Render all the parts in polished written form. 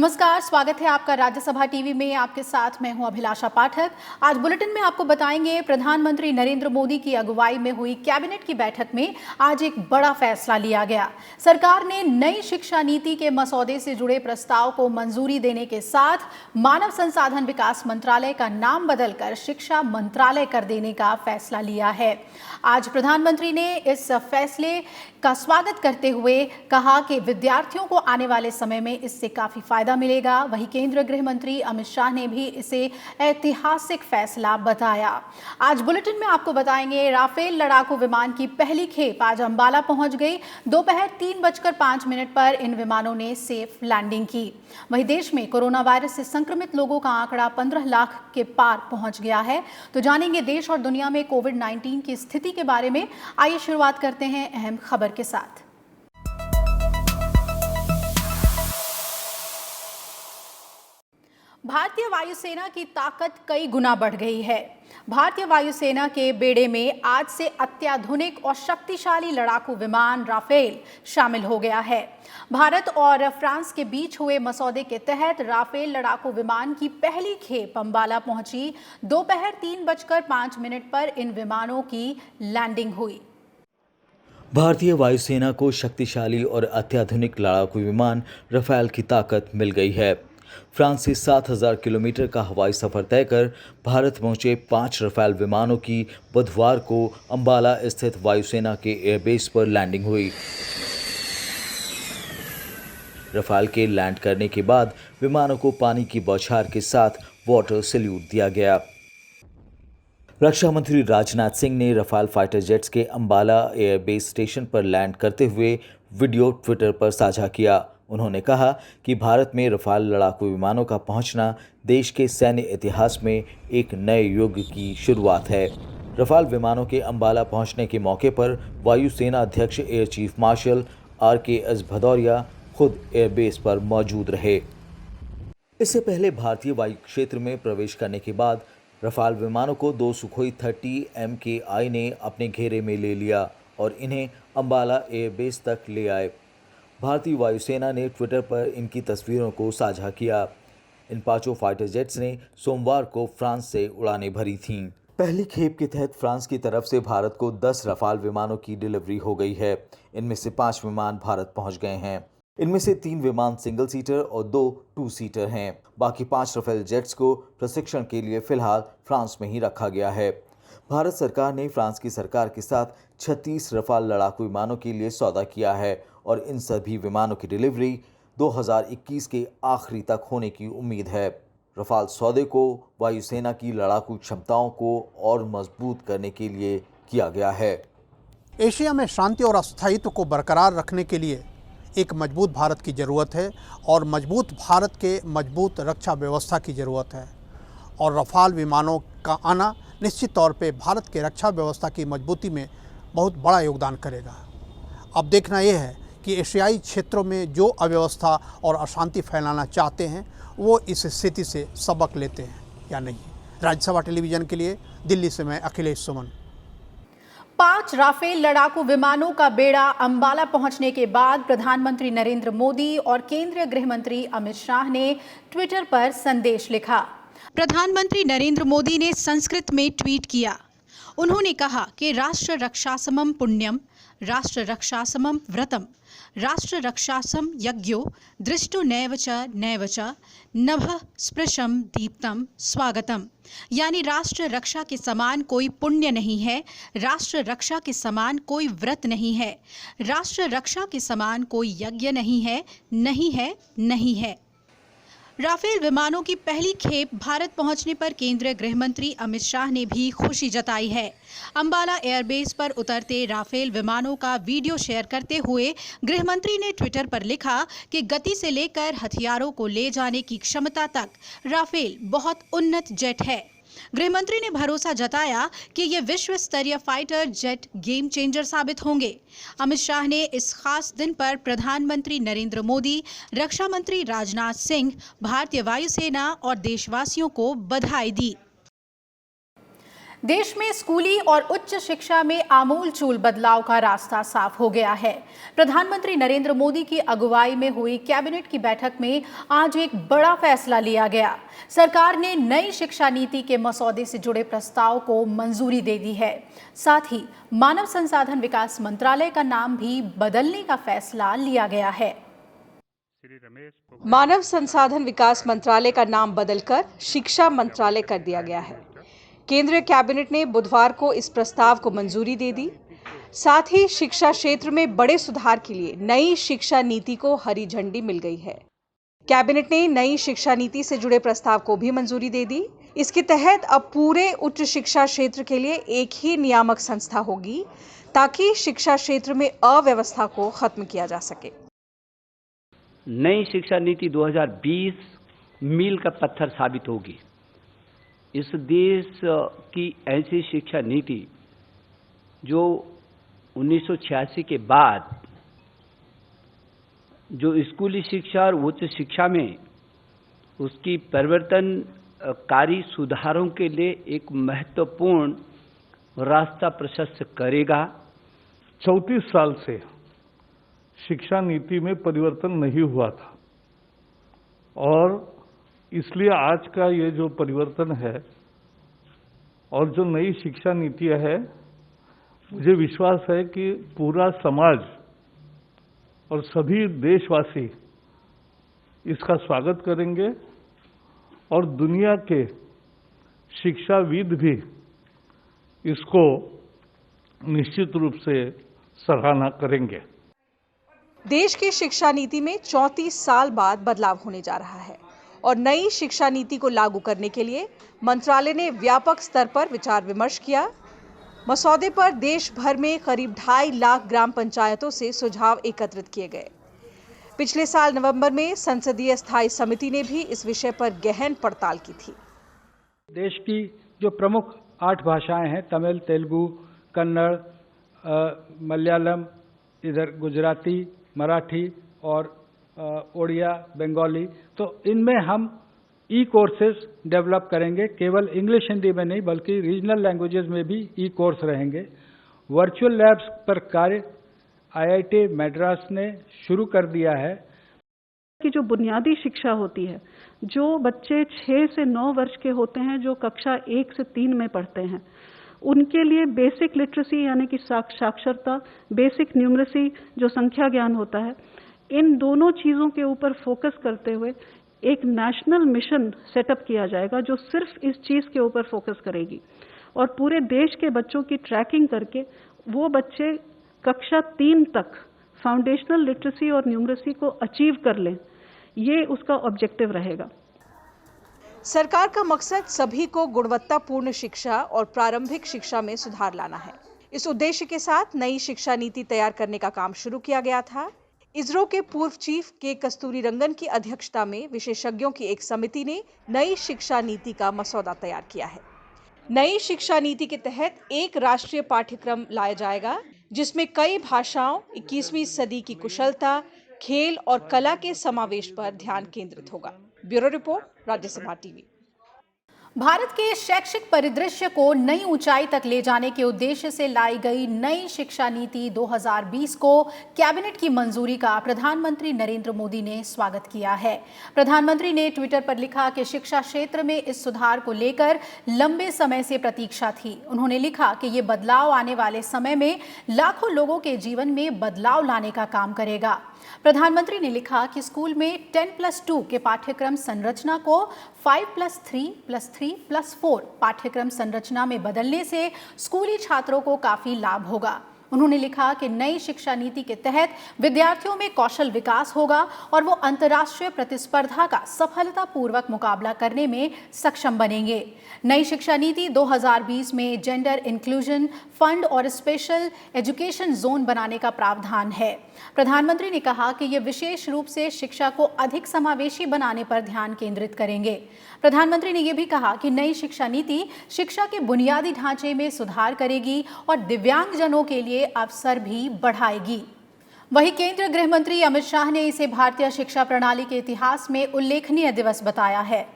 नमस्कार, स्वागत है आपका राज्यसभा टीवी में। आपके साथ मैं हूं अभिलाषा पाठक। आज बुलेटिन में आपको बताएंगे प्रधानमंत्री नरेंद्र मोदी की अगुवाई में हुई कैबिनेट की बैठक में आज एक बड़ा फैसला लिया गया। सरकार ने नई शिक्षा नीति के मसौदे से जुड़े प्रस्ताव को मंजूरी देने के साथ मानव संसाधन विकास मंत्रालय का नाम बदलकर शिक्षा मंत्रालय कर देने का फैसला लिया है। आज प्रधानमंत्री ने इस फैसले का स्वागत करते हुए कहा कि विद्यार्थियों को आने वाले समय में इससे काफी फायदा मिलेगा। वहीं केंद्रीय गृह मंत्री अमित शाह ने भी इसे ऐतिहासिक फैसला बताया। आज बुलेटिन में आपको बताएंगे राफेल लड़ाकू विमान की पहली खेप आज अंबाला पहुंच गई। दोपहर 3:05 पर इन विमानों ने सेफ लैंडिंग की। वहीं देश में कोरोना वायरस से संक्रमित लोगों का आंकड़ा 15 लाख के पार पहुंच गया है। तो जानेंगे देश और दुनिया में कोविड-19 की स्थिति के बारे में। आइए शुरुआत करते हैं अहम खबर के साथ। भारतीय वायुसेना की ताकत कई गुना बढ़ गई है। भारतीय वायुसेना के बेड़े में आज से अत्याधुनिक और शक्तिशाली लड़ाकू विमान राफेल शामिल हो गया है। भारत और फ्रांस के बीच हुए मसौदे के तहत राफेल लड़ाकू विमान की पहली खेप अंबाला पहुंची। दोपहर 3:05 पर इन विमानों की लैंडिंग हुई। भारतीय वायुसेना को शक्तिशाली और अत्याधुनिक लड़ाकू विमान राफेल की ताकत मिल गई है। फ्रांस से 7,000 किलोमीटर का हवाई सफर तय कर भारत पहुंचे 5 राफेल विमानों की बुधवार को अंबाला स्थित वायुसेना के एयरबेस पर लैंडिंग हुई। राफेल के लैंड करने के बाद विमानों को पानी की बौछार के साथ वाटर सैल्यूट दिया गया। रक्षा मंत्री राजनाथ सिंह ने राफेल फाइटर जेट्स के अंबाला एयरबेस स्टेशन पर लैंड करते हुए वीडियो ट्विटर पर साझा किया। उन्होंने कहा कि भारत में राफेल लड़ाकू विमानों का पहुंचना देश के सैन्य इतिहास में एक नए युग की शुरुआत है। राफेल विमानों के अंबाला पहुंचने के मौके पर वायुसेना अध्यक्ष air chief marshal RKS Bhadauria खुद एयरबेस पर मौजूद रहे। इससे पहले भारतीय वायु क्षेत्र में प्रवेश करने के बाद राफेल विमानों को 2 सुखोई 30 MKI ने अपने घेरे में ले लिया और इन्हें अंबाला एयरबेस तक ले आए। भारतीय वायुसेना ने ट्विटर पर इनकी तस्वीरों को साझा किया। इन 5 फाइटर जेट्स ने सोमवार को फ्रांस से उड़ानें भरी थीं। पहली खेप के तहत फ्रांस की तरफ से भारत को 10 राफेल विमानों की डिलीवरी हो गई है। इनमें से 5 विमान भारत पहुंच गए हैं। इनमें से 3 विमान सिंगल सीटर और 2 2 सीटर हैं। बाकी 5 राफेल जेट्स को प्रशिक्षण के लिए फिलहाल फ्रांस में ही रखा गया है। भारत सरकार ने फ्रांस की सरकार के साथ 36 राफेल लड़ाकू विमानों के लिए सौदा किया है और इन सभी विमानों की डिलीवरी 2021 के आखिरी तक होने की उम्मीद है। राफेल सौदे को वायुसेना की लड़ाकू क्षमताओं को और मजबूत करने के लिए किया गया है। एशिया में शांति और स्थायित्व को बरकरार रखने के लिए एक मजबूत भारत की ज़रूरत है और मजबूत भारत के मजबूत रक्षा व्यवस्था की ज़रूरत है। और राफेल विमानों का आना निश्चित तौर पे भारत के रक्षा व्यवस्था की मजबूती में बहुत बड़ा योगदान करेगा। अब देखना यह है कि एशियाई क्षेत्रों में जो अव्यवस्था और अशांति फैलाना चाहते हैं वो इस स्थिति से सबक लेते हैं या नहीं। राज्यसभा टेलीविज़न के लिए दिल्ली से मैं अखिलेश सुमन। 5 राफेल लड़ाकू विमानों का बेड़ा अंबाला पहुंचने के बाद प्रधानमंत्री नरेंद्र मोदी और केंद्रीय गृह मंत्री अमित शाह ने ट्विटर पर संदेश लिखा। प्रधानमंत्री नरेंद्र मोदी ने संस्कृत में ट्वीट किया। उन्होंने कहा कि राष्ट्र रक्षासमम पुण्यम, राष्ट्र रक्षासमम व्रतम, राष्ट्र रक्षासम यज्ञो, दृष्टो नैव च नभः स्पृशम दीप्तम स्वागतम। यानी राष्ट्र रक्षा के समान कोई पुण्य नहीं है, राष्ट्र रक्षा के समान कोई व्रत नहीं है, राष्ट्र रक्षा के समान कोई यज्ञ नहीं है, नहीं है, नहीं है। राफेल विमानों की पहली खेप भारत पहुंचने पर केंद्रीय गृह मंत्री अमित शाह ने भी खुशी जताई है। अंबाला एयरबेस पर उतरते राफेल विमानों का वीडियो शेयर करते हुए गृह मंत्री ने ट्विटर पर लिखा कि गति से लेकर हथियारों को ले जाने की क्षमता तक राफेल बहुत उन्नत जेट है। गृहमंत्री ने भरोसा जताया कि ये विश्व स्तरीय फाइटर जेट गेम चेंजर साबित होंगे। अमित शाह ने इस खास दिन पर प्रधानमंत्री नरेंद्र मोदी, रक्षा मंत्री राजनाथ सिंह, भारतीय वायुसेना और देशवासियों को बधाई दी। देश में स्कूली और उच्च शिक्षा में आमूलचूल बदलाव का रास्ता साफ हो गया है। प्रधानमंत्री नरेंद्र मोदी की अगुवाई में हुई कैबिनेट की बैठक में आज एक बड़ा फैसला लिया गया। सरकार ने नई शिक्षा नीति के मसौदे से जुड़े प्रस्ताव को मंजूरी दे दी है। साथ ही मानव संसाधन विकास मंत्रालय का नाम भी बदलने का फैसला लिया गया है। मानव संसाधन विकास मंत्रालय का नाम बदलकर शिक्षा मंत्रालय कर दिया गया है। केंद्रीय कैबिनेट ने बुधवार को इस प्रस्ताव को मंजूरी दे दी। साथ ही शिक्षा क्षेत्र में बड़े सुधार के लिए नई शिक्षा नीति को हरी झंडी मिल गई है। कैबिनेट ने नई शिक्षा नीति से जुड़े प्रस्ताव को भी मंजूरी दे दी। इसके तहत अब पूरे उच्च शिक्षा क्षेत्र के लिए एक ही नियामक संस्था होगी ताकि शिक्षा क्षेत्र में अव्यवस्था को खत्म किया जा सके। नई शिक्षा नीति 2020 मील का पत्थर साबित होगी। इस देश की ऐसी शिक्षा नीति जो 1986 के बाद जो स्कूली शिक्षा और उच्च शिक्षा में उसकी परिवर्तनकारी सुधारों के लिए एक महत्वपूर्ण रास्ता प्रशस्त करेगा। 34 साल से शिक्षा नीति में परिवर्तन नहीं हुआ था और इसलिए आज का ये जो परिवर्तन है और जो नई शिक्षा नीति है, मुझे विश्वास है कि पूरा समाज और सभी देशवासी इसका स्वागत करेंगे और दुनिया के शिक्षाविद भी इसको निश्चित रूप से सराहना करेंगे। देश की शिक्षा नीति में 34 साल बाद बदलाव होने जा रहा है और नई शिक्षा नीति को लागू करने के लिए मंत्रालय ने व्यापक स्तर पर विचार विमर्श किया। मसौदे पर देश भर में करीब 2.5 लाख ग्राम पंचायतों से सुझाव एकत्रित किए गए। पिछले साल नवंबर में संसदीय स्थायी समिति ने भी इस विषय पर गहन पड़ताल की थी। देश की जो प्रमुख 8 भाषाएं हैं, तमिल, तेलुगु, कन्नड़, मलयालम, इधर गुजराती, मराठी और ओडिया, बंगाली, तो इनमें हम ई कोर्सेज डेवलप करेंगे। केवल इंग्लिश हिंदी में नहीं बल्कि रीजनल लैंग्वेजेस में भी ई कोर्स रहेंगे। वर्चुअल लैब्स पर कार्य आईआईटी मद्रास ने शुरू कर दिया है। कि जो बुनियादी शिक्षा होती है, जो बच्चे 6 से 9 वर्ष के होते हैं, जो कक्षा 1 से 3 में पढ़ते हैं, उनके लिए बेसिक लिटरेसी यानी कि साक्षरता, बेसिक न्यूमरेसी जो संख्या ज्ञान होता है, इन दोनों चीज़ों के ऊपर फोकस करते हुए एक नेशनल मिशन सेटअप किया जाएगा जो सिर्फ इस चीज़ के ऊपर फोकस करेगी और पूरे देश के बच्चों की ट्रैकिंग करके वो बच्चे कक्षा 3 तक फाउंडेशनल लिटरेसी और न्यूमरेसी को अचीव कर लें, ये उसका ऑब्जेक्टिव रहेगा। सरकार का मकसद सभी को गुणवत्तापूर्ण शिक्षा और प्रारंभिक शिक्षा में सुधार लाना है। इस उद्देश्य के साथ नई शिक्षा नीति तैयार करने का काम शुरू किया गया था। इसरो के पूर्व चीफ के कस्तूरीरंगन की अध्यक्षता में विशेषज्ञों की एक समिति ने नई शिक्षा नीति का मसौदा तैयार किया है। नई शिक्षा नीति के तहत एक राष्ट्रीय पाठ्यक्रम लाया जाएगा जिसमें कई भाषाओं, 21वीं सदी की कुशलता, खेल और कला के समावेश पर ध्यान केंद्रित होगा। Bureau report, Rajya Sabha TV. Bharat के शैक्षिक परिदृश्य को नई ऊंचाई तक ले जाने के उद्देश्य से लाई गई नई शिक्षा नीति 2020 को कैबिनेट की मंजूरी का प्रधानमंत्री नरेंद्र मोदी ने स्वागत किया है। प्रधानमंत्री ने ट्विटर पर लिखा कि शिक्षा क्षेत्र में इस सुधार को लेकर लंबे समय से प्रतीक्षा थी। उन्होंने लिखा कि ये बदलाव आने वाले समय में लाखों लोगों के जीवन में बदलाव लाने का काम करेगा। प्रधानमंत्री ने लिखा कि स्कूल में 10+2 के पाठ्यक्रम संरचना को 5+3+3+4 पाठ्यक्रम संरचना में बदलने से स्कूली छात्रों को काफी लाभ होगा। उन्होंने लिखा कि नई शिक्षा नीति के तहत विद्यार्थियों में कौशल विकास होगा और वो अंतर्राष्ट्रीय प्रतिस्पर्धा का सफलतापूर्वक मुकाबला करने में सक्षम बनेंगे। नई शिक्षा नीति 2020 में जेंडर इंक्लूजन फंड और स्पेशल एजुकेशन जोन बनाने का प्रावधान है। प्रधानमंत्री ने कहा कि ये विशेष रूप से शिक्षा को अधिक समावेशी बनाने पर ध्यान केंद्रित करेंगे। प्रधानमंत्री ने यह भी कहा कि नई शिक्षा नीति शिक्षा के बुनियादी ढांचे में सुधार करेगी और दिव्यांगजनों के लिए अवसर भी बढ़ाएगी। वहीं केंद्रीय गृह मंत्री अमित शाह ने इसे भारतीय शिक्षा प्रणाली के इतिहास में उल्लेखनीय दिवस बताया है।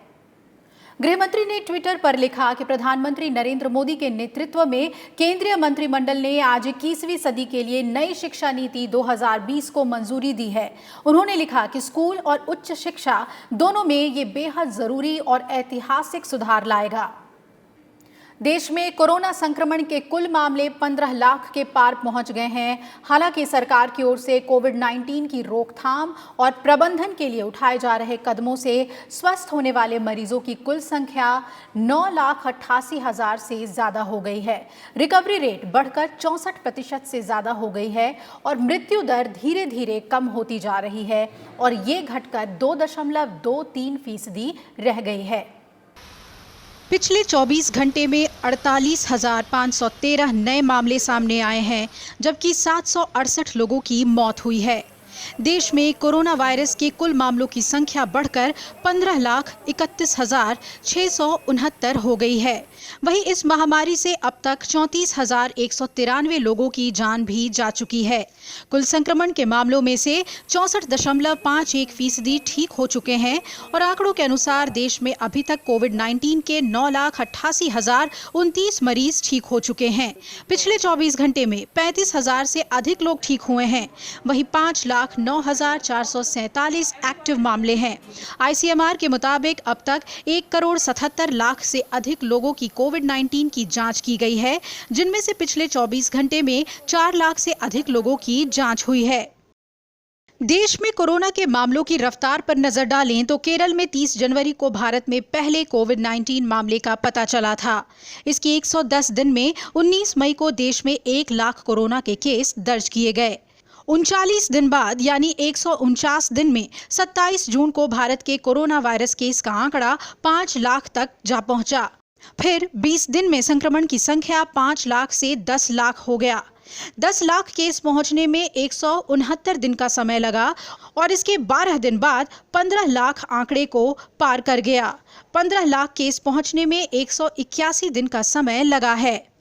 गृहमंत्री ने ट्विटर पर लिखा कि प्रधानमंत्री नरेंद्र मोदी के नेतृत्व में केंद्रीय मंत्रिमंडल ने आज 21वीं सदी के लिए नई शिक्षा नीति 2020 को मंजूरी दी है। उन्होंने लिखा कि स्कूल और उच्च शिक्षा दोनों में ये बेहद जरूरी और ऐतिहासिक सुधार लाएगा। देश में कोरोना संक्रमण के कुल मामले 15 लाख के पार पहुंच गए हैं। हालांकि सरकार की ओर से कोविड-19 की रोकथाम और प्रबंधन के लिए उठाए जा रहे कदमों से स्वस्थ होने वाले मरीजों की कुल संख्या 9,88,000 से ज्यादा हो गई है। रिकवरी रेट बढ़कर 64% से ज्यादा हो गई है और मृत्यु दर धीरे धीरे कम होती जा रही है और ये घटकर 2.23% रह गई है। पिछले 24 घंटे में 48,513 नए मामले सामने आए हैं, जबकि 768 लोगों की मौत हुई है। देश में कोरोना वायरस के कुल मामलों की संख्या बढ़कर 15,31,669 हो गई है। वहीं इस महामारी से अब तक 34,193 लोगों की जान भी जा चुकी है। कुल संक्रमण के मामलों में से 64.51% ठीक हो चुके हैं और आंकड़ों के अनुसार देश में अभी तक कोविड-19 के 9,88,029 मरीज ठीक हो चुके हैं। पिछले 24 घंटे में 35,000 से अधिक लोग ठीक हुए हैं। वहीं 5,09,447 एक्टिव मामले हैं। ICMR के मुताबिक अब तक 1,77 लाख से अधिक लोगों की कोविड-19 की जांच की गई है, जिनमें से पिछले 24 घंटे में 4 लाख से अधिक लोगों की जांच हुई है। देश में कोरोना के मामलों की रफ्तार पर नजर डालें तो केरल में 30 जनवरी को भारत में पहले कोविड-19 मामले का पता चला था। इसके 110 दिन में 19 मई को देश में 1 लाख कोरोना के केस दर्ज किए गए। 39 दिन बाद यानी 149 दिन में 27 जून को भारत के कोरोना वायरस केस का आंकड़ा 5 लाख तक जा पहुंचा। फिर 20 दिन में संक्रमण की संख्या 5 लाख से 10 लाख हो गया। 10 लाख केस पहुंचने में 169 दिन का समय लगा और इसके 12 दिन बाद 15 लाख आंकड़े को पार कर गया। 15 लाख केस पहुंचने में 181 दिन का समय लगा है।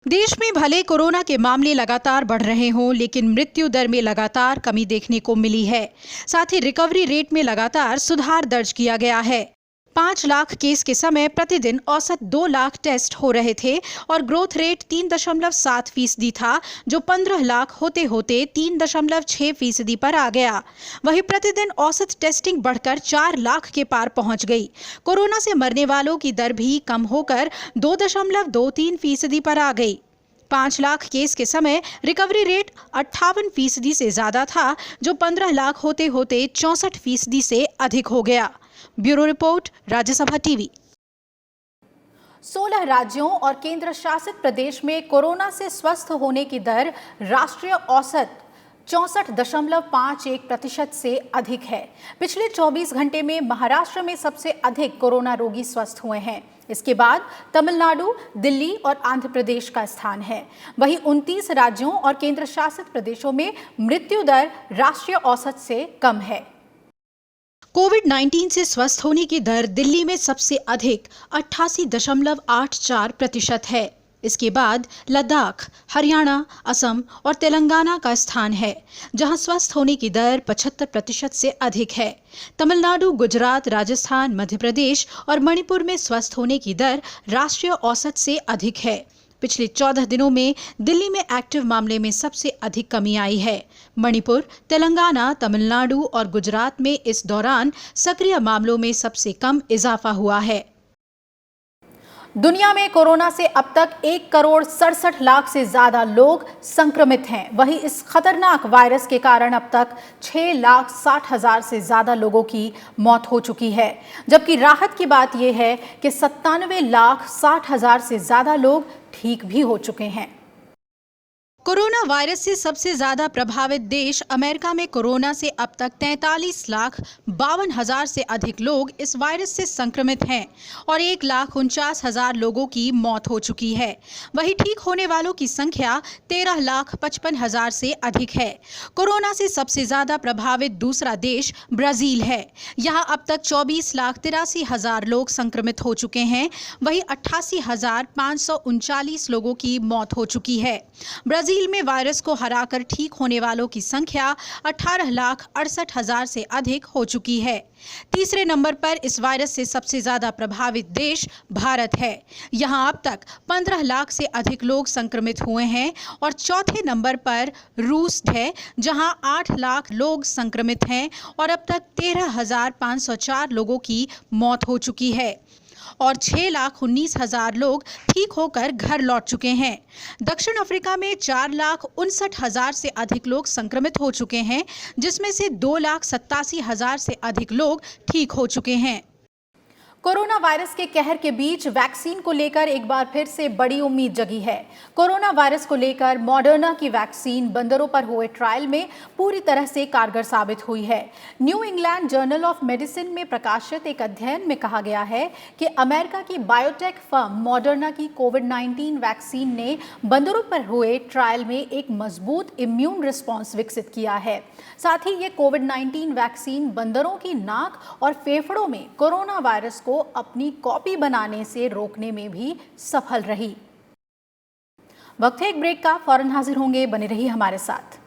देश में भले कोरोना के मामले लगातार बढ़ रहे हों, लेकिन मृत्यु दर में लगातार कमी देखने को मिली है। साथ ही रिकवरी रेट में लगातार सुधार दर्ज किया गया है। 5 लाख केस के समय प्रतिदिन औसत 2 लाख टेस्ट हो रहे थे और ग्रोथ रेट 3.7% था, जो 15 लाख होते होते 3.6% पर आ गया। वहीं प्रतिदिन औसत टेस्टिंग बढ़कर 4 लाख के पार पहुंच गई। कोरोना से मरने वालों की दर भी कम होकर 2.23% पर आ गई। 5 लाख केस के समय रिकवरी रेट 58% से ज्यादा था, जो 15 लाख होते होते 64% से अधिक हो गया। Bureau report, Rajya Sabha TV. 16 राज्यों और केंद्र शासित प्रदेश में कोरोना से स्वस्थ होने की दर राष्ट्रीय औसत 64.51% से अधिक है। पिछले 24 घंटे में महाराष्ट्र में सबसे अधिक कोरोना रोगी स्वस्थ हुए हैं। इसके बाद तमिलनाडु, दिल्ली और आंध्र प्रदेश का स्थान है। वहीं 29 राज्यों और केंद्र शासित प्रदेशों में मृत्यु दर राष्ट्रीय औसत से कम है। कोविड-19 से स्वस्थ होने की दर दिल्ली में सबसे अधिक 88.84% है। इसके बाद लद्दाख, हरियाणा, असम और तेलंगाना का स्थान है, जहां स्वस्थ होने की दर 75% से अधिक है। तमिलनाडु, गुजरात, राजस्थान, मध्य प्रदेश और मणिपुर में स्वस्थ होने की दर राष्ट्रीय औसत से अधिक है। पिछले 14 दिनों में दिल्ली में एक्टिव मामले में सबसे अधिक कमी आई है। मणिपुर, तेलंगाना, तमिलनाडु और गुजरात में इस दौरान सक्रिय मामलों में सबसे कम इजाफा हुआ है। दुनिया में कोरोना से अब तक 1,67,00,000 से ज्यादा लोग संक्रमित हैं। वहीं इस खतरनाक वायरस के कारण अब तक 6,60,000 से ज्यादा लोगों की मौत हो चुकी है। जबकि राहत की बात यह है कि 97,60,000 से ज्यादा लोग ठीक भी हो चुके हैं। कोरोना वायरस से सबसे ज्यादा प्रभावित देश अमेरिका में कोरोना से अब तक 43,52,000 से अधिक लोग इस वायरस से संक्रमित हैं और 1,49,000 लोगों की मौत हो चुकी है। वहीं ठीक होने वालों की संख्या 13,55,000 से अधिक है। कोरोना से सबसे ज्यादा प्रभावित दूसरा देश ब्राजील है। यहाँ अब तक 24,83,000 लोग संक्रमित हो चुके हैं। वहीं 88,539 लोगों की मौत हो चुकी है। ब्राजील ब्राजील में वायरस को हराकर ठीक होने वालों की संख्या 18,68,000 से अधिक हो चुकी है। तीसरे नंबर पर इस वायरस से सबसे ज्यादा प्रभावित देश भारत है। यहां अब तक 15 लाख से अधिक लोग संक्रमित हुए हैं और चौथे नंबर पर रूस है, जहां 8 लाख लोग संक्रमित हैं और अब तक 13,504 लोगों की मौत हो चुकी है और 6,19,000 लोग ठीक होकर घर लौट चुके हैं। दक्षिण अफ्रीका में 4,59,000 से अधिक लोग संक्रमित हो चुके हैं, जिसमें से 2,87,000 से अधिक लोग ठीक हो चुके हैं। कोरोना वायरस के कहर के बीच वैक्सीन को लेकर एक बार फिर से बड़ी उम्मीद जगी है। कोरोना वायरस को लेकर मॉडर्ना की वैक्सीन बंदरों पर हुए ट्रायल में पूरी तरह से कारगर साबित हुई है। New England journal of medicine में प्रकाशित एक अध्ययन में कहा गया है कि अमेरिका की बायोटेक फर्म मॉडर्ना की कोविड-19 वैक्सीन ने बंदरों पर हुए ट्रायल में एक मजबूत इम्यून रिस्पॉन्स विकसित किया है। साथ ही ये कोविड-19 वैक्सीन बंदरों की नाक और फेफड़ों में कोरोना वायरस को अपनी कॉपी बनाने से रोकने में भी सफल रही। वक्त है एक ब्रेक का, फौरन हाजिर होंगे, बने रहिए हमारे साथ।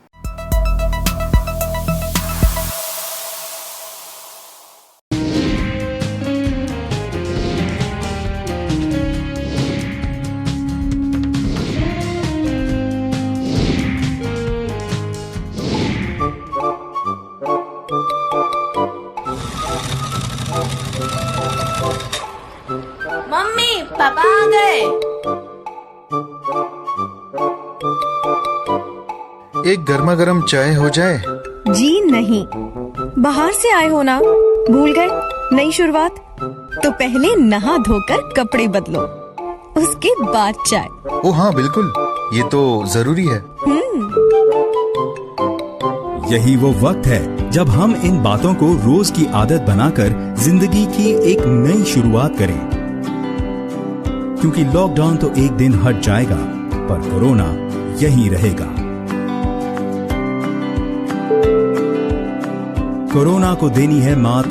मम्मी पापा आ गए। एक गर्मा गर्म चाय हो जाए। जी नहीं, बाहर से आए हो ना, भूल गए नई शुरुआत? तो पहले नहा धोकर कपड़े बदलो, उसके बाद चाय। ओ हाँ बिल्कुल, ये तो जरूरी है। यही वो वक्त है जब हम इन बातों को रोज की आदत बनाकर जिंदगी की एक नई शुरुआत करें, क्योंकि लॉकडाउन तो एक दिन हट जाएगा पर कोरोना यहीं रहेगा। कोरोना को देनी है मात,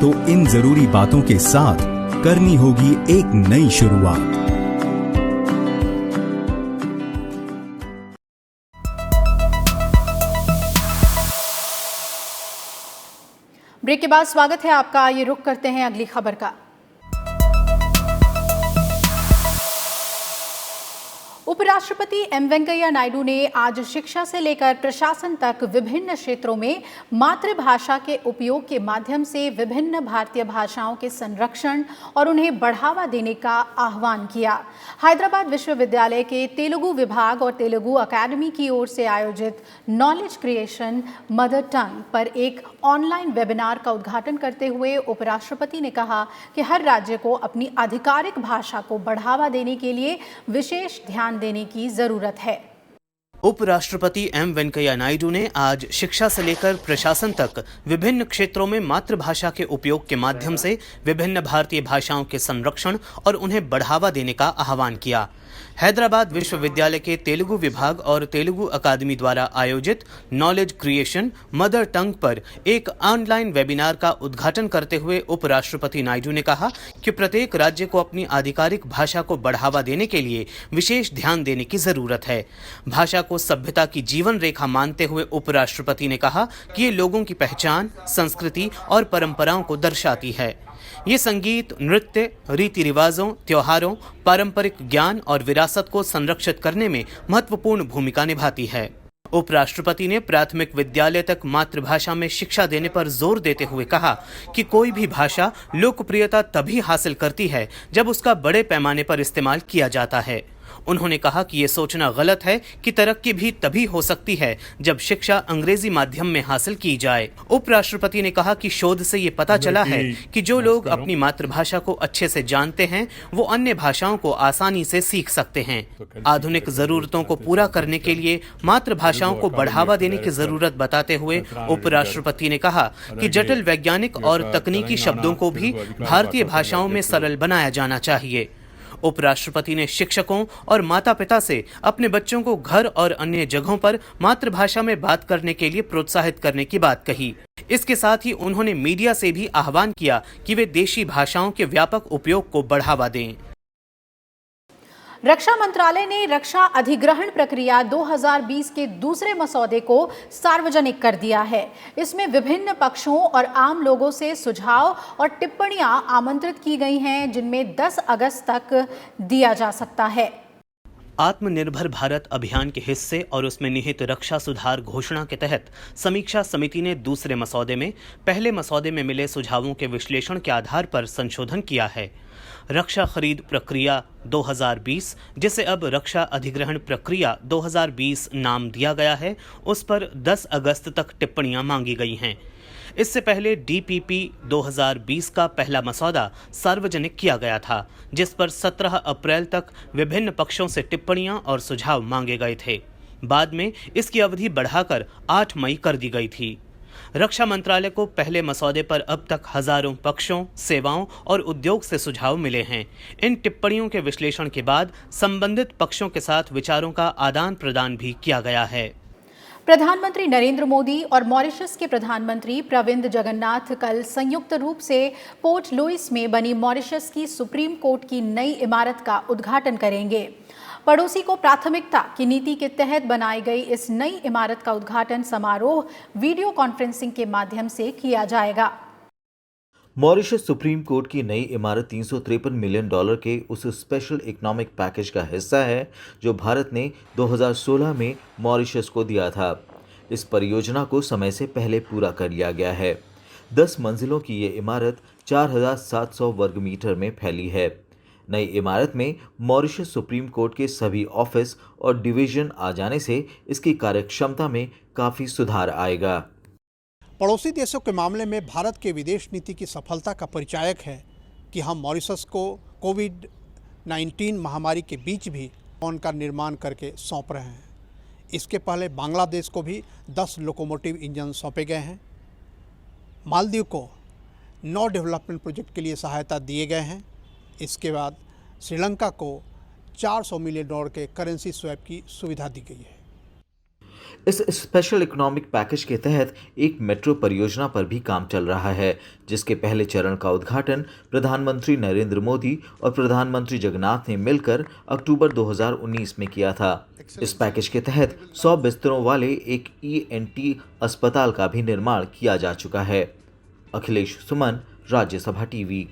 तो इन जरूरी बातों के साथ करनी होगी एक नई शुरुआत। ब्रेक के बाद स्वागत है आपका। ये रुख करते हैं अगली खबर का। उपराष्ट्रपति एम वेंकैया नायडू ने आज शिक्षा से लेकर प्रशासन तक विभिन्न क्षेत्रों में मातृभाषा के उपयोग के माध्यम से विभिन्न भारतीय भाषाओं के संरक्षण और उन्हें बढ़ावा देने का आह्वान किया। हैदराबाद विश्वविद्यालय के तेलुगु विभाग और तेलुगु अकादमी की ओर से आयोजित नॉलेज क्रिएशन मदर टंग पर एक ऑनलाइन वेबिनार का उद्घाटन करते हुए उपराष्ट्रपति ने कहा कि हर राज्य को अपनी आधिकारिक भाषा को बढ़ावा देने के लिए विशेष ध्यान देने की जरूरत है। उपराष्ट्रपति एम वेंकैया नायडू ने आज शिक्षा से लेकर प्रशासन तक विभिन्न क्षेत्रों में मातृभाषा के उपयोग के माध्यम से विभिन्न भारतीय भाषाओं के संरक्षण और उन्हें बढ़ावा देने का आह्वान किया। हैदराबाद विश्वविद्यालय के तेलुगु विभाग और तेलुगु अकादमी द्वारा आयोजित नॉलेज क्रिएशन मदर टंग पर एक ऑनलाइन वेबिनार का उद्घाटन करते हुए उपराष्ट्रपति नायडू ने कहा कि प्रत्येक राज्य को अपनी आधिकारिक भाषा को बढ़ावा देने के लिए विशेष ध्यान देने की जरूरत है। भाषा को सभ्यता की जीवन रेखा मानते हुए उपराष्ट्रपति ने कहा कि ये लोगों की पहचान, संस्कृति और परंपराओं को दर्शाती है। ये संगीत, नृत्य, रीति रिवाजों, त्योहारों, पारंपरिक ज्ञान और विरासत को संरक्षित करने में महत्वपूर्ण भूमिका निभाती है। उपराष्ट्रपति ने प्राथमिक विद्यालय तक मातृभाषा में शिक्षा देने पर जोर देते हुए कहा कि कोई भी भाषा लोकप्रियता तभी हासिल करती है जब उसका बड़े पैमाने पर इस्तेमाल किया जाता है। उन्होंने कहा कि ये सोचना गलत है कि तरक्की भी तभी हो सकती है जब शिक्षा अंग्रेजी माध्यम में हासिल की जाए। उपराष्ट्रपति ने कहा कि शोध से ये पता चला है कि जो लोग अपनी मातृभाषा को अच्छे से जानते हैं वो अन्य भाषाओं को आसानी से सीख सकते हैं। आधुनिक जरूरतों को पूरा करने के लिए मातृभाषाओं को बढ़ावा देने की जरूरत बताते हुए उपराष्ट्रपति ने कहा कि जटिल वैज्ञानिक और तकनीकी शब्दों को भी भारतीय भाषाओं में सरल बनाया जाना चाहिए। उपराष्ट्रपति ने शिक्षकों और माता पिता से अपने बच्चों को घर और अन्य जगहों पर मातृभाषा में बात करने के लिए प्रोत्साहित करने की बात कही। इसके साथ ही उन्होंने मीडिया से भी आह्वान किया कि वे देशी भाषाओं के व्यापक उपयोग को बढ़ावा दें। रक्षा मंत्रालय ने रक्षा अधिग्रहण प्रक्रिया 2020 के दूसरे मसौदे को सार्वजनिक कर दिया है। इसमें विभिन्न पक्षों और आम लोगों से सुझाव और टिप्पणियां आमंत्रित की गई हैं, जिनमें 10 अगस्त तक दिया जा सकता है। आत्मनिर्भर भारत अभियान के हिस्से और उसमें निहित रक्षा सुधार घोषणा के तहत समीक्षा समिति ने दूसरे मसौदे में पहले मसौदे में मिले सुझावों के विश्लेषण के आधार पर संशोधन किया है। रक्षा खरीद प्रक्रिया 2020, जिसे अब रक्षा अधिग्रहण प्रक्रिया 2020 नाम दिया गया है, उस पर 10 अगस्त तक टिप्पणियां मांगी गई हैं। इससे पहले DPP 2020 का पहला मसौदा सार्वजनिक किया गया था, जिस पर 17 अप्रैल तक विभिन्न पक्षों से टिप्पणियां और सुझाव मांगे गए थे। बाद में इसकी अवधि बढ़ाकर 8 मई कर दी गई थी। रक्षा मंत्रालय को पहले मसौदे पर अब तक हजारों पक्षों, सेवाओं और उद्योग से सुझाव मिले हैं। इन टिप्पणियों के विश्लेषण के बाद संबंधित पक्षों के साथ विचारों का आदान प्रदान भी किया गया है। प्रधानमंत्री नरेंद्र मोदी और मॉरिशस के प्रधानमंत्री प्रविंद जगन्नाथ कल संयुक्त रूप से पोर्ट लुइस में बनी मॉरिशस की सुप्रीम कोर्ट की नई इमारत का उद्घाटन करेंगे। पड़ोसी को प्राथमिकता की नीति के तहत बनाई गई इस नई इमारत का उद्घाटन समारोह वीडियो कॉन्फ्रेंसिंग के माध्यम से किया जाएगा। मॉरिशस सुप्रीम कोर्ट की नई इमारत $353 मिलियन के उस स्पेशल इकोनॉमिक पैकेज का हिस्सा है जो भारत ने 2016 में मॉरिशस को दिया था। इस परियोजना को समय से पहले पूरा कर लिया गया है। 10 मंजिलों की ये इमारत 4,700 वर्ग मीटर में फैली है। नई इमारत में मॉरिशस सुप्रीम कोर्ट के सभी ऑफिस और डिवीजन आ जाने से इसकी कार्यक्षमता में काफ़ी सुधार आएगा। पड़ोसी देशों के मामले में भारत के विदेश नीति की सफलता का परिचायक है कि हम मॉरिशस को कोविड-19 महामारी के बीच भी भवन का निर्माण करके सौंप रहे हैं। इसके पहले बांग्लादेश को भी 10 लोकोमोटिव इंजन सौंपे गए हैं। मालदीव को 9 डेवलपमेंट प्रोजेक्ट के लिए सहायता दिए गए हैं। इसके बाद श्रीलंका को $400 मिलियन के करेंसी स्वैप की सुविधा दी गई है। इस स्पेशल इकोनॉमिक पैकेज के तहत एक मेट्रो परियोजना पर भी काम चल रहा है, जिसके पहले चरण का उद्घाटन प्रधानमंत्री नरेंद्र मोदी और प्रधानमंत्री जगन्नाथ ने मिलकर अक्टूबर 2019 में किया था। इस पैकेज के तहत 100 बिस्तरों वाले एक ENT अस्पताल का भी निर्माण किया जा चुका है। अखिलेश सुमन, राज्यसभा टीवी।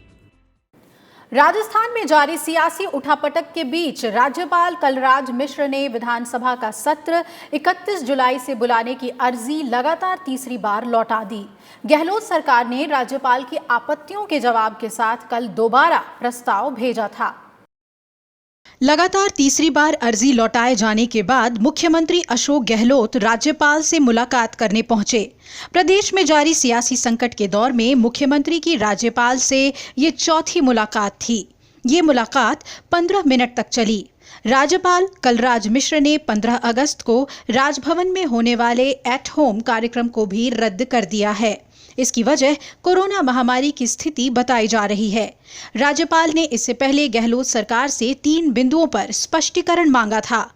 राजस्थान में जारी सियासी उठापटक के बीच राज्यपाल कलराज मिश्र ने विधानसभा का सत्र 31 जुलाई से बुलाने की अर्जी लगातार तीसरी बार लौटा दी। गहलोत सरकार ने राज्यपाल की आपत्तियों के जवाब के साथ कल दोबारा प्रस्ताव भेजा था। लगातार तीसरी बार अर्जी लौटाए जाने के बाद मुख्यमंत्री अशोक गहलोत राज्यपाल से मुलाकात करने पहुंचे। प्रदेश में जारी सियासी संकट के दौर में मुख्यमंत्री की राज्यपाल से ये चौथी मुलाकात थी। ये मुलाकात 15 मिनट तक चली। राज्यपाल कलराज मिश्र ने 15 अगस्त को राजभवन में होने वाले एट होम कार्यक्रम को भी रद्द कर दिया है। इसकी वजह कोरोना महामारी की स्थिति बताई जा रही है। राज्यपाल ने इससे पहले गहलोत सरकार से 3 बिंदुओं पर स्पष्टीकरण मांगा था,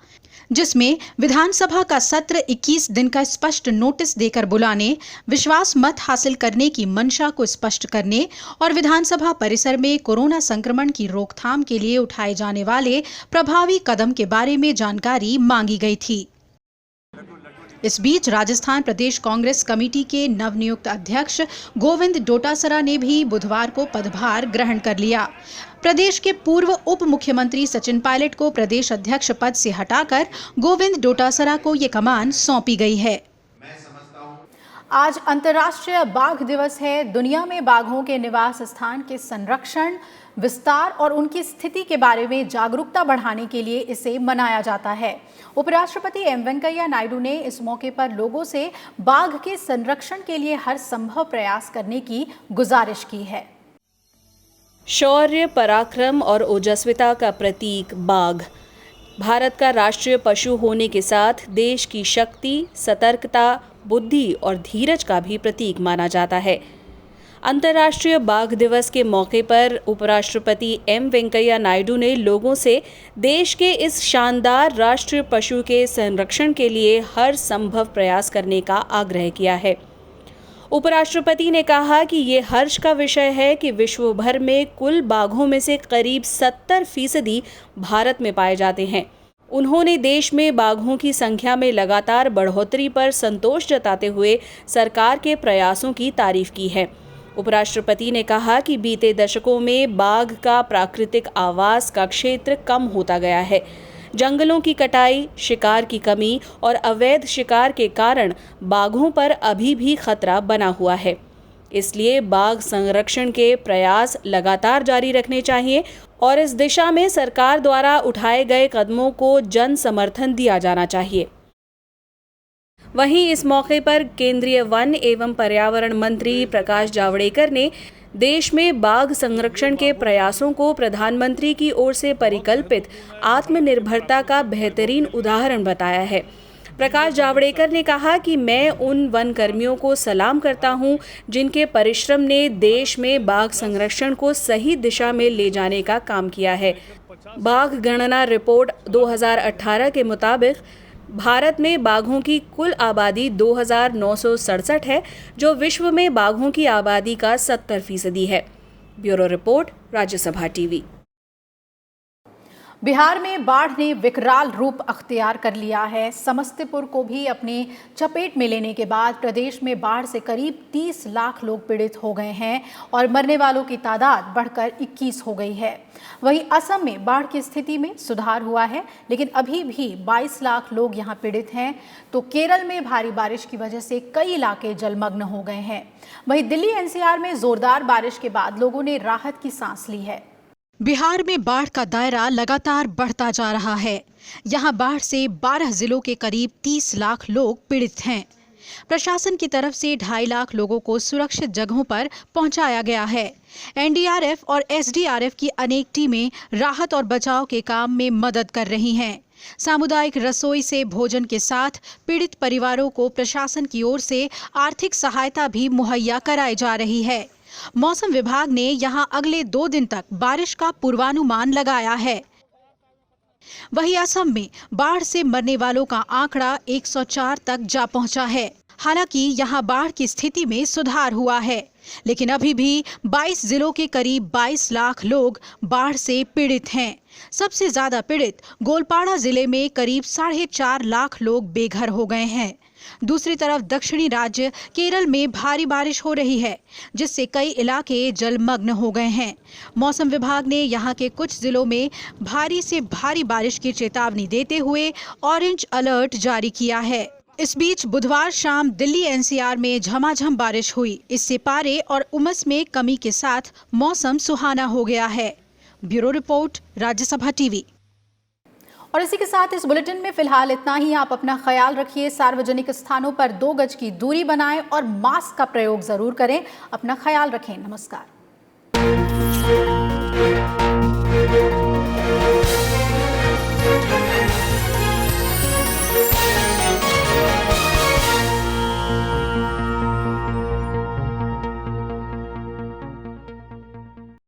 जिसमें विधानसभा का सत्र 21 दिन का स्पष्ट नोटिस देकर बुलाने, विश्वास मत हासिल करने की मंशा को स्पष्ट करने और विधानसभा परिसर में कोरोना संक्रमण की रोकथाम के लिए उठाए जाने वाले प्रभावी कदम के बारे में जानकारी मांगी गई थी। इस बीच राजस्थान प्रदेश कांग्रेस कमेटी के नवनियुक्त अध्यक्ष गोविंद डोटासरा ने भी बुधवार को पदभार ग्रहण कर लिया। प्रदेश के पूर्व उप मुख्यमंत्री सचिन पायलट को प्रदेश अध्यक्ष पद से हटाकर गोविंद डोटासरा को ये कमान सौंपी गई है। आज अंतर्राष्ट्रीय बाघ दिवस है। दुनिया में बाघों के निवास स्थान के संरक्षण, विस्तार और उनकी स्थिति के बारे में जागरूकता बढ़ाने के लिए इसे मनाया जाता है। उपराष्ट्रपति एम वेंकैया नायडू ने इस मौके पर लोगों से बाघ के संरक्षण के लिए हर संभव प्रयास करने की गुजारिश की है। शौर्य, पराक्रम और ओजस्विता का प्रतीक बाघ भारत का राष्ट्रीय पशु होने के साथ देश की शक्ति, सतर्कता, बुद्धि और धीरज का भी प्रतीक माना जाता है। अंतर्राष्ट्रीय बाघ दिवस के मौके पर उपराष्ट्रपति एम वेंकैया नायडू ने लोगों से देश के इस शानदार राष्ट्रीय पशु के संरक्षण के लिए हर संभव प्रयास करने का आग्रह किया है। उपराष्ट्रपति ने कहा कि ये हर्ष का विषय है कि विश्व भर में कुल बाघों में से करीब 70% भारत में पाए जाते हैं। उन्होंने देश में बाघों की संख्या में लगातार बढ़ोतरी पर संतोष जताते हुए सरकार के प्रयासों की तारीफ की है। उपराष्ट्रपति ने कहा कि बीते दशकों में बाघ का प्राकृतिक आवास का क्षेत्र कम होता गया है। जंगलों की कटाई, शिकार की कमी और अवैध शिकार के कारण बाघों पर अभी भी खतरा बना हुआ है। इसलिए बाघ संरक्षण के प्रयास लगातार जारी रखने चाहिए और इस दिशा में सरकार द्वारा उठाए गए कदमों को जन समर्थन दिया जाना चाहिए। वहीं इस मौके पर केंद्रीय वन एवं पर्यावरण मंत्री प्रकाश जावड़ेकर ने देश में बाघ संरक्षण के प्रयासों को प्रधानमंत्री की ओर से परिकल्पित आत्मनिर्भरता का बेहतरीन उदाहरण बताया है। प्रकाश जावड़ेकर ने कहा कि मैं उन वन कर्मियों को सलाम करता हूं, जिनके परिश्रम ने देश में बाघ संरक्षण को सही दिशा में ले जाने का काम किया है। बाघ गणना रिपोर्ट 2018 के मुताबिक भारत में बाघों की कुल आबादी 2967 है, जो विश्व में बाघों की आबादी का 70% है। Bureau report, Rajya Sabha TV. Bihar में बाढ़ ने विकराल रूप अख्तियार कर लिया है। समस्तीपुर को भी अपनी चपेट में लेने के बाद प्रदेश में बाढ़ से करीब 30 लाख लोग पीड़ित हो गए हैं और मरने वालों की तादाद बढ़कर 21 हो गई है। वहीं असम में बाढ़ की स्थिति में सुधार हुआ है, लेकिन अभी भी 22 लाख लोग यहां पीड़ित हैं। तो केरल में भारी बारिश की वजह से कई इलाके जलमग्न हो गए हैं। वहीं दिल्ली एनसीआर में जोरदार बारिश के बाद लोगों ने राहत की सांस ली है। बिहार में बाढ़ का दायरा लगातार बढ़ता जा रहा है। यहां बाढ़ से 12 जिलों के करीब 30 लाख लोग पीड़ित हैं। प्रशासन की तरफ से 2.5 लाख लोगों को सुरक्षित जगहों पर पहुंचाया गया है। एनडीआरएफ और एसडीआरएफ की अनेक टीमें राहत और बचाव के काम में मदद कर रही हैं। सामुदायिक रसोई से भोजन के साथ पीड़ित परिवारों को प्रशासन की ओर से आर्थिक सहायता भी मुहैया कराई जा रही है। मौसम विभाग ने यहां अगले 2 दिन तक बारिश का पूर्वानुमान लगाया है। वहीं असम में बाढ़ से मरने वालों का आंकड़ा 104 तक जा पहुंचा है। हालांकि यहां बाढ़ की स्थिति में सुधार हुआ है, लेकिन अभी भी 22 जिलों के करीब 22 लाख लोग बाढ़ से पीड़ित हैं। सबसे ज्यादा पीड़ित गोलपाड़ा जिले में करीब 4.5 लाख लोग बेघर हो गए हैं। दूसरी तरफ दक्षिणी राज्य केरल में भारी बारिश हो रही है, जिससे कई इलाके जलमग्न हो गए हैं। मौसम विभाग ने यहां के कुछ जिलों में भारी से भारी बारिश की चेतावनी देते हुए ऑरेंज अलर्ट जारी किया है। इस बीच बुधवार शाम दिल्ली एनसीआर में झमाझम बारिश हुई। इससे पारे और उमस में कमी के साथ मौसम सुहाना हो गया है। Bureau report, Rajya Sabha TV. और इसी के साथ इस बुलेटिन में फिलहाल इतना ही। आप अपना ख्याल रखिए, सार्वजनिक स्थानों पर 2 गज की दूरी बनाएं और मास्क का प्रयोग जरूर करें। अपना ख्याल रखें। नमस्कार।